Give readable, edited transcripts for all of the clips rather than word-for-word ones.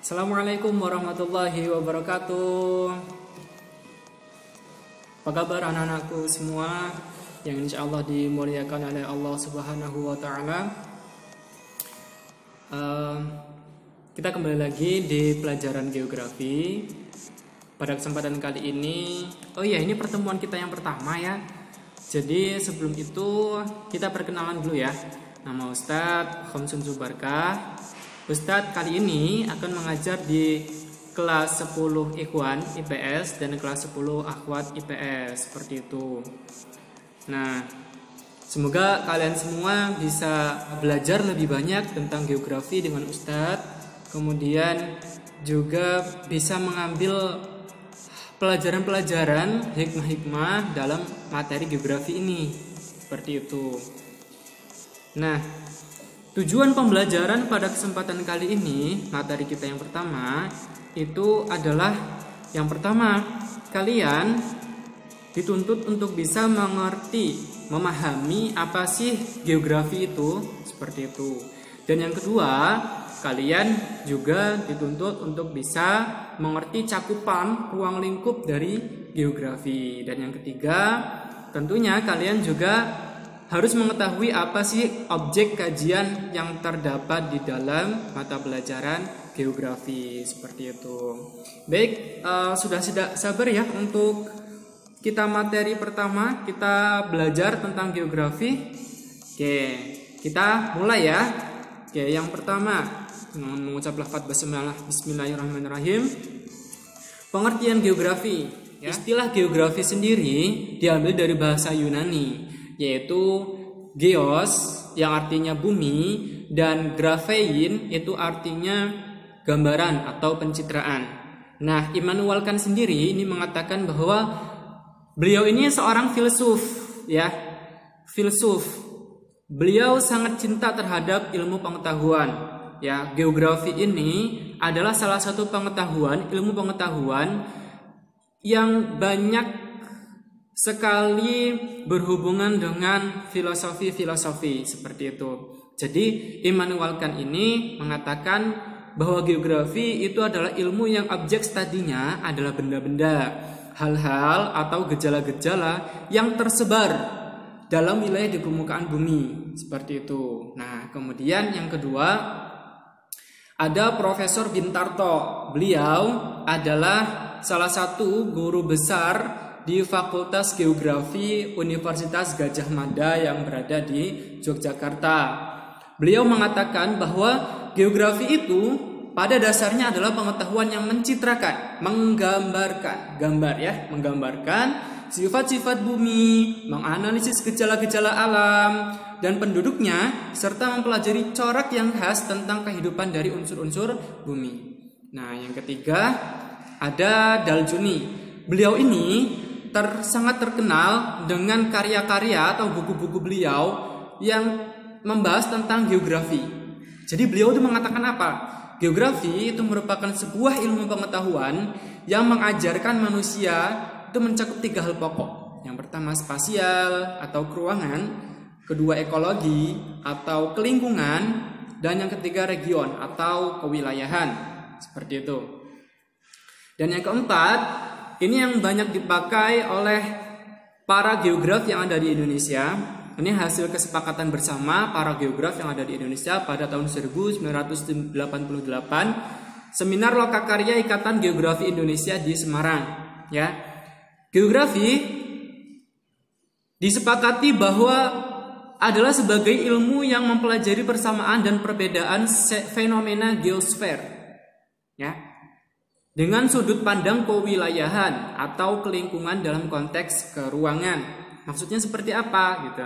Assalamualaikum warahmatullahi wabarakatuh. Apa kabar anak-anakku semua yang insya Allah dimuliakan oleh Allah Subhanahu wa Ta'ala. Kita kembali lagi di pelajaran geografi. Pada kesempatan kali ini, ini pertemuan kita yang pertama ya. Jadi sebelum itu kita perkenalan dulu ya. Nama Ustadz Khamsun Zubarkah. Ustadz kali ini akan mengajar di kelas 10 Ikhwan IPS dan kelas 10 Akhwat IPS, seperti itu. Nah, semoga kalian semua bisa belajar lebih banyak tentang geografi dengan Ustadz. Kemudian juga bisa mengambil pelajaran-pelajaran hikmah-hikmah dalam materi geografi ini, seperti itu. Nah, tujuan pembelajaran pada kesempatan kali ini, materi kita yang pertama, itu adalah yang pertama, kalian dituntut untuk bisa mengerti, memahami apa sih geografi itu, seperti itu. Dan yang kedua, kalian juga dituntut untuk bisa mengerti cakupan ruang lingkup dari geografi. Dan yang ketiga, tentunya kalian juga harus mengetahui apa sih objek kajian yang terdapat di dalam mata pelajaran geografi, seperti itu. Baik, sudah tidak sabar ya untuk kita materi pertama, kita belajar tentang geografi. Oke, kita mulai ya. Oke, yang pertama dengan mengucap lafaz Bismillahirrahmanirrahim. Pengertian geografi. Ya. Istilah geografi sendiri diambil dari bahasa Yunani, yaitu geos yang artinya bumi dan graphein itu artinya gambaran atau pencitraan. Nah, Immanuel Kant sendiri ini mengatakan bahwa beliau ini seorang filsuf, ya, filsuf. Beliau sangat cinta terhadap ilmu pengetahuan. Ya, geografi ini adalah salah satu ilmu pengetahuan yang banyak sekali berhubungan dengan filosofi seperti itu. Jadi Immanuel Kant ini mengatakan bahwa geografi itu adalah ilmu yang objek studinya adalah benda-benda, hal-hal atau gejala-gejala yang tersebar dalam wilayah di permukaan bumi, seperti itu. Nah, kemudian yang kedua ada Profesor Bintarto. Beliau adalah salah satu guru besar di Fakultas Geografi Universitas Gadjah Mada yang berada di Yogyakarta. Beliau mengatakan bahwa geografi itu pada dasarnya adalah pengetahuan yang mencitrakan, menggambarkan sifat-sifat bumi, menganalisis gejala-gejala alam dan penduduknya, serta mempelajari corak yang khas tentang kehidupan dari unsur-unsur bumi. Nah, yang ketiga ada Daljuni. Beliau ini sangat terkenal dengan karya-karya atau buku-buku beliau yang membahas tentang geografi. Jadi beliau itu mengatakan apa? Geografi itu merupakan sebuah ilmu pengetahuan yang mengajarkan manusia itu mencakup 3 hal pokok. Yang pertama spasial atau keruangan, kedua ekologi atau kelingkungan, dan yang ketiga region atau kewilayahan. Seperti itu. Dan yang keempat, ini yang banyak dipakai oleh para geograf yang ada di Indonesia. Ini hasil kesepakatan bersama para geograf yang ada di Indonesia pada tahun 1988, Seminar Lokakarya Ikatan Geografi Indonesia di Semarang. Ya, geografi disepakati bahwa adalah sebagai ilmu yang mempelajari persamaan dan perbedaan fenomena geosfer. Ya, dengan sudut pandang kewilayahan atau kelingkungan dalam konteks keruangan. Maksudnya seperti apa gitu.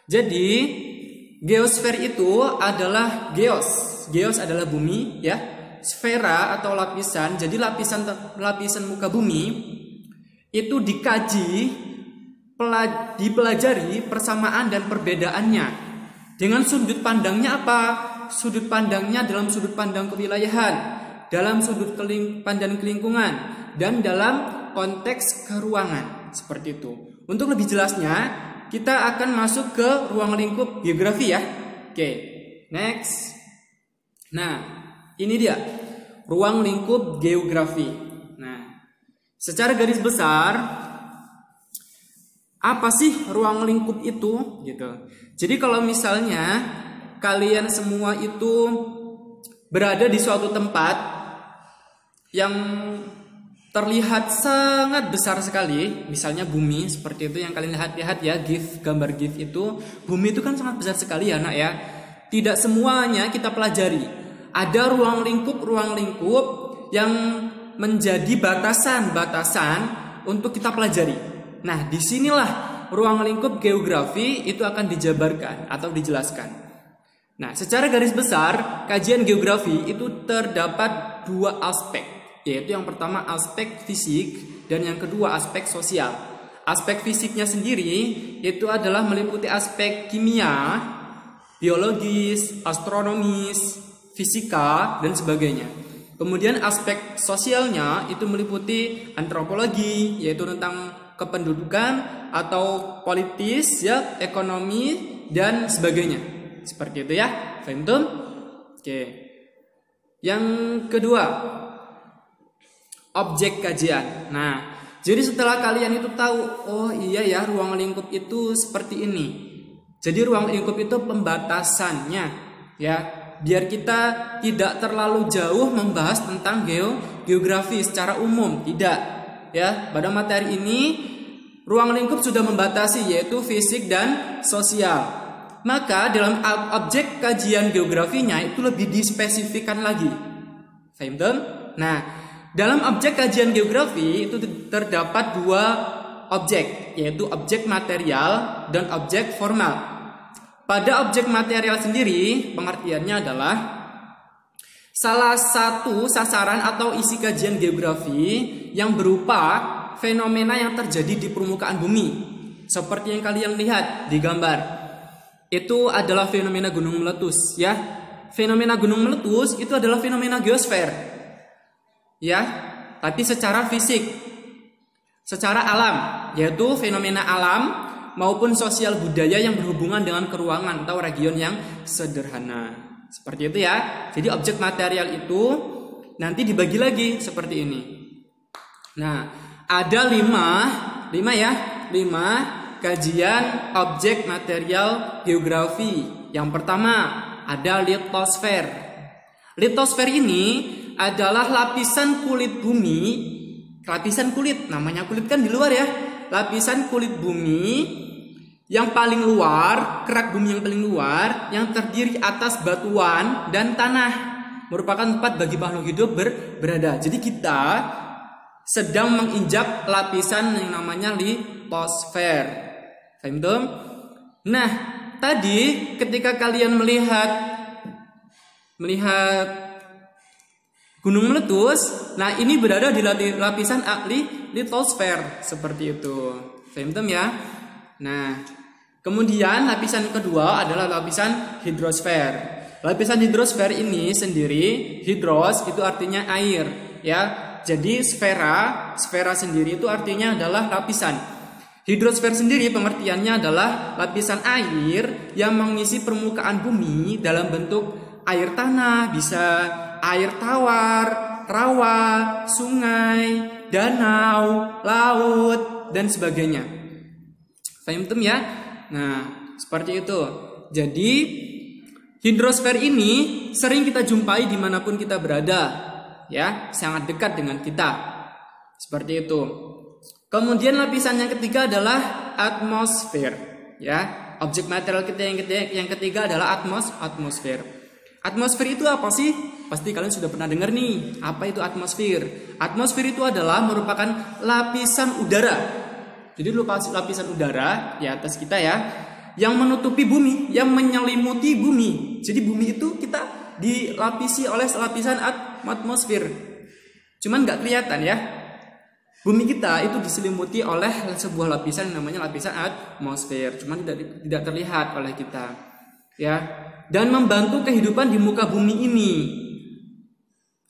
Jadi geosfer itu adalah geos adalah bumi ya. Sfera atau lapisan, jadi lapisan muka bumi itu dikaji, dipelajari persamaan dan perbedaannya. Dengan sudut pandangnya apa? Sudut pandangnya dalam sudut pandang kewilayahan, dalam sudut pandang kelingkungan, dan dalam konteks keruangan, seperti itu. Untuk lebih jelasnya, kita akan masuk ke ruang lingkup geografi ya. Oke, next. Nah, ini dia. ruang lingkup geografi. Nah, secara garis besar apa sih ruang lingkup itu gitu. Jadi kalau misalnya kalian semua itu berada di suatu tempat yang terlihat sangat besar sekali, misalnya bumi seperti itu yang kalian lihat ya, gambar GIF itu, bumi itu kan sangat besar sekali ya nak ya. Tidak semuanya kita pelajari. Ada ruang lingkup yang menjadi batasan untuk kita pelajari. Nah, disinilah ruang lingkup geografi itu akan dijabarkan atau dijelaskan. Nah, secara garis besar kajian geografi itu terdapat dua aspek, yaitu yang pertama aspek fisik dan yang kedua aspek sosial. Aspek fisiknya sendiri itu adalah meliputi aspek kimia, biologis, astronomis, fisika, dan sebagainya. Kemudian aspek sosialnya itu meliputi antropologi, yaitu tentang kependudukan atau politis, ya, ekonomi, dan sebagainya. Seperti itu ya, paham tuh? Oke. Yang kedua, objek kajian. Nah, jadi setelah kalian itu tahu, oh iya ya, ruang lingkup itu seperti ini. Jadi ruang lingkup itu pembatasannya, ya, biar kita tidak terlalu jauh membahas tentang geografi secara umum, tidak, ya. Pada materi ini ruang lingkup sudah membatasi, yaitu fisik dan sosial. Maka dalam objek kajian geografinya itu lebih dispesifikkan lagi. Faham? Nah, dalam objek kajian geografi itu terdapat dua objek, yaitu objek material dan objek formal. Pada objek material sendiri, pengertiannya adalah salah satu sasaran atau isi kajian geografi yang berupa fenomena yang terjadi di permukaan bumi. Seperti yang kalian lihat di gambar. Itu adalah fenomena gunung meletus, ya. Fenomena gunung meletus itu adalah fenomena geosfer. Ya, tapi secara fisik, secara alam, yaitu fenomena alam maupun sosial budaya yang berhubungan dengan keruangan atau region yang sederhana. Seperti itu ya. Jadi objek material itu nanti dibagi lagi seperti ini. Nah, ada lima kajian objek material geografi. Yang pertama ada litosfer. Litosfer ini adalah lapisan kulit bumi. Lapisan kulit, namanya kulit kan di luar ya. Lapisan kulit bumi yang paling luar, kerak bumi yang paling luar, yang terdiri atas batuan dan tanah, merupakan tempat bagi makhluk hidup berada. Jadi kita sedang menginjak lapisan yang namanya litosfer. Faham? Nah, tadi ketika kalian melihat gunung meletus, nah ini berada di lapisan litosfer seperti itu. Faham ya? Nah, kemudian lapisan kedua adalah lapisan hidrosfer. Lapisan hidrosfer ini sendiri, hidros itu artinya air, ya. Jadi sfera sendiri itu artinya adalah lapisan. Hidrosfer sendiri pengertiannya adalah lapisan air yang mengisi permukaan bumi dalam bentuk air tanah, bisa air tawar, rawa, sungai, danau, laut, dan sebagainya. Paham ya? Nah, seperti itu. Jadi hidrosfer ini sering kita jumpai dimanapun kita berada, ya, sangat dekat dengan kita. Seperti itu. Kemudian lapisan yang ketiga adalah atmosfer, ya. Objek material kita yang ketiga adalah atmosfer. Atmosfer itu apa sih? Pasti kalian sudah pernah dengar nih. Apa itu atmosfer? Atmosfer itu adalah merupakan lapisan udara. Jadi lapisan udara di atas kita ya, yang menutupi bumi, yang menyelimuti bumi. Jadi bumi itu kita dilapisi oleh lapisan atmosfer. Cuman nggak kelihatan ya. Bumi kita itu diselimuti oleh sebuah lapisan yang namanya lapisan atmosfer, cuman tidak terlihat oleh kita, ya. Dan membantu kehidupan di muka bumi ini.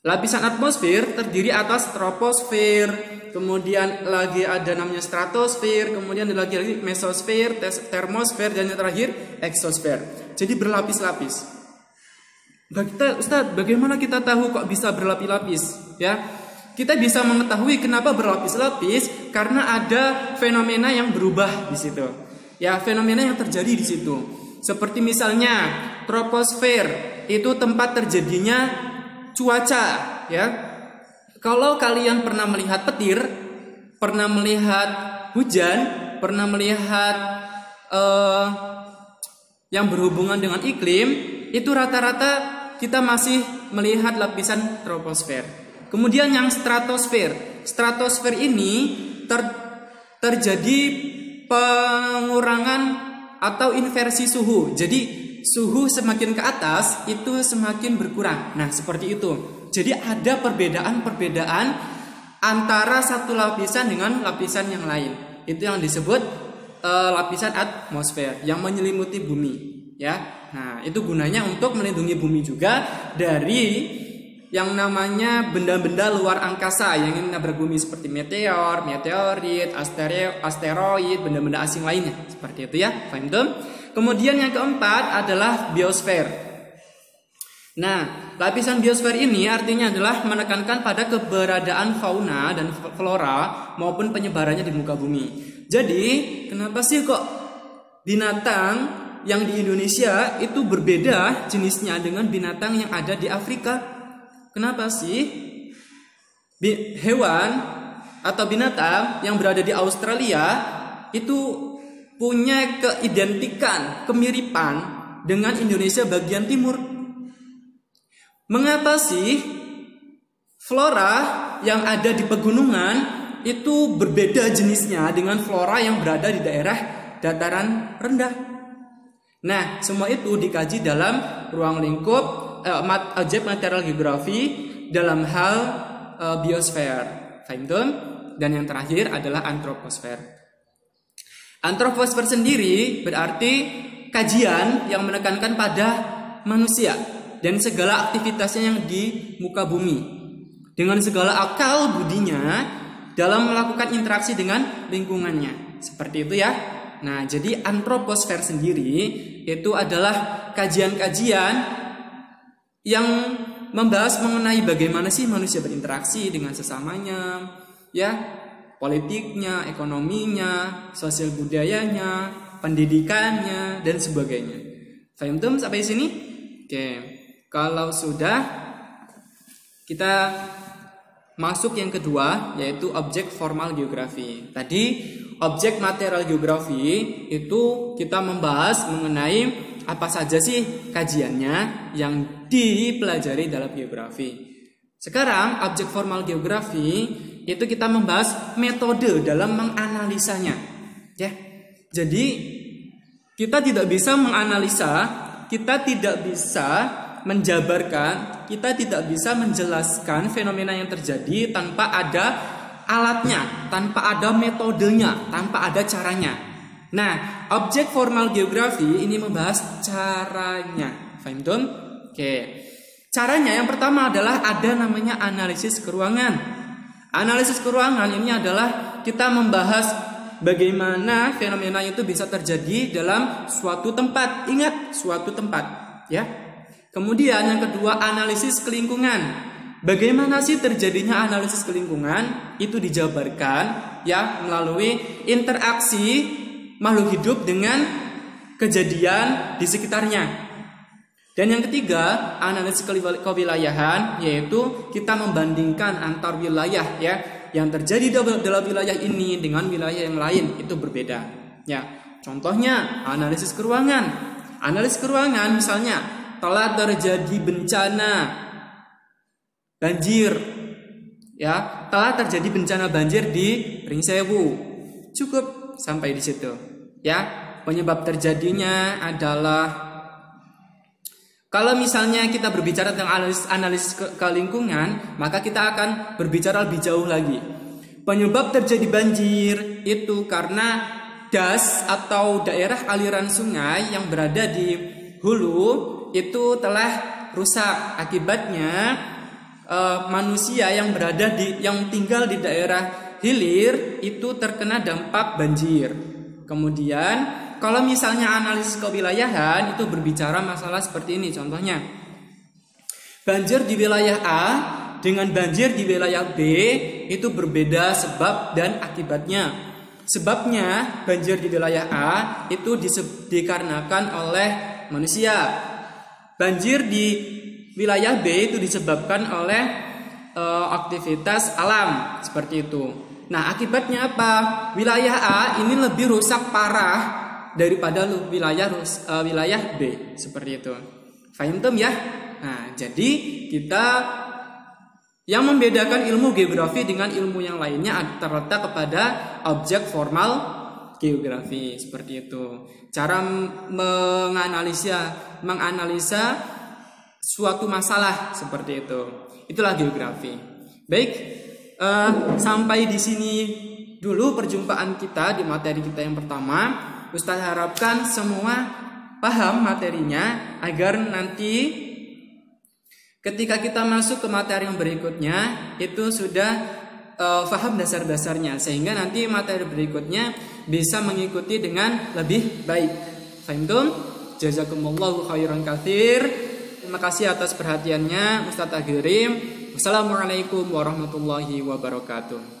Lapisan atmosfer terdiri atas troposfer, kemudian lagi ada namanya stratosfer, kemudian lagi mesosfer, termosfer, dan yang terakhir eksosfer. Jadi berlapis-lapis. Ustadz, bagaimana kita tahu kok bisa berlapis-lapis? Ya, kita bisa mengetahui kenapa berlapis-lapis karena ada fenomena yang berubah di situ. Ya, fenomena yang terjadi di situ. Seperti misalnya troposfer, itu tempat terjadinya cuaca. Ya, kalau kalian pernah melihat petir, pernah melihat hujan, pernah melihat yang berhubungan dengan iklim, itu rata-rata kita masih melihat lapisan troposfer. Kemudian yang stratosfer. Stratosfer ini terjadi pengurangan atau inversi suhu. Jadi suhu semakin ke atas itu semakin berkurang. Nah, seperti itu. Jadi ada perbedaan-perbedaan antara satu lapisan dengan lapisan yang lain. Itu yang disebut lapisan atmosfer yang menyelimuti bumi, ya. Nah, itu gunanya untuk melindungi bumi juga dari yang namanya benda-benda luar angkasa yang ingin menabrak bumi seperti meteor, meteorit, asteroid, benda-benda asing lainnya. Seperti itu ya, paham tuh? Kemudian yang keempat adalah biosfer. Nah, lapisan biosfer ini artinya adalah menekankan pada keberadaan fauna dan flora maupun penyebarannya di muka bumi. Jadi, kenapa sih kok binatang yang di Indonesia itu berbeda jenisnya dengan binatang yang ada di Afrika? Kenapa sih hewan atau binatang yang berada di Australia itu punya keidentikan, kemiripan dengan Indonesia bagian timur? Mengapa sih flora yang ada di pegunungan itu berbeda jenisnya dengan flora yang berada di daerah dataran rendah? Nah, semua itu dikaji dalam ruang lingkup objek material geografi dalam hal biosfer. Dan yang terakhir adalah antroposfer. Antroposfer sendiri berarti kajian yang menekankan pada manusia dan segala aktivitasnya yang di muka bumi dengan segala akal budinya dalam melakukan interaksi dengan lingkungannya. Seperti itu ya. Nah, jadi antroposfer sendiri itu adalah kajian-kajian yang membahas mengenai bagaimana sih manusia berinteraksi dengan sesamanya, ya, politiknya, ekonominya, sosial budayanya, pendidikannya, dan sebagainya. Faham tuh sampai sini? Oke, kalau sudah, kita masuk yang kedua, yaitu objek formal geografi. Tadi objek material geografi itu kita membahas mengenai apa saja sih kajiannya yang dipelajari dalam geografi. Sekarang objek formal geografi itu kita membahas metode dalam menganalisanya, ya. Jadi kita tidak bisa menganalisa, kita tidak bisa menjabarkan, kita tidak bisa menjelaskan fenomena yang terjadi tanpa ada alatnya, tanpa ada metodenya, tanpa ada caranya. Nah, objek formal geografi ini membahas caranya. Faham tuh? Oke. Caranya yang pertama adalah ada namanya analisis keruangan. Analisis keruangan ini adalah kita membahas bagaimana fenomena itu bisa terjadi dalam suatu tempat. Ingat, suatu tempat, ya. Kemudian yang kedua, analisis kelingkungan. Bagaimana sih terjadinya analisis kelingkungan? Itu dijabarkan ya melalui interaksi makhluk hidup dengan kejadian di sekitarnya. Dan yang ketiga, analisis kewilayahan, yaitu kita membandingkan antar wilayah ya yang terjadi dalam wilayah ini dengan wilayah yang lain itu berbeda. Ya, contohnya analisis keruangan. Analisis keruangan misalnya telah terjadi bencana banjir, ya, telah terjadi bencana banjir di Ringsewu. Cukup sampai di situ, ya. Penyebab terjadinya adalah, kalau misalnya kita berbicara tentang analisis ke lingkungan, maka kita akan berbicara lebih jauh lagi. Penyebab terjadi banjir itu karena das atau daerah aliran sungai yang berada di hulu itu telah rusak. Akibatnya manusia yang tinggal di daerah hilir itu terkena dampak banjir. Kemudian kalau misalnya analisis kewilayahan itu berbicara masalah seperti ini, contohnya banjir di wilayah A dengan banjir di wilayah B itu berbeda sebab dan akibatnya. Sebabnya banjir di wilayah A itu dikarenakan oleh manusia. Banjir di wilayah B itu disebabkan oleh aktivitas alam seperti itu. Nah, akibatnya apa? Wilayah A ini lebih rusak parah daripada wilayah B seperti itu. Faham ya? Nah, jadi kita yang membedakan ilmu geografi dengan ilmu yang lainnya terletak kepada objek formal geografi seperti itu. Cara menganalisa suatu masalah seperti itu. Itulah geografi. Baik, sampai di sini dulu perjumpaan kita di materi kita yang pertama. Ustaz harapkan semua paham materinya agar nanti ketika kita masuk ke materi yang berikutnya itu sudah paham dasar-dasarnya, sehingga nanti materi berikutnya bisa mengikuti dengan lebih baik. Fahimtum? Jazakumullahu khairan katsir. Terima kasih atas perhatiannya Ustaz Aghirim. Wassalamualaikum warahmatullahi wabarakatuh.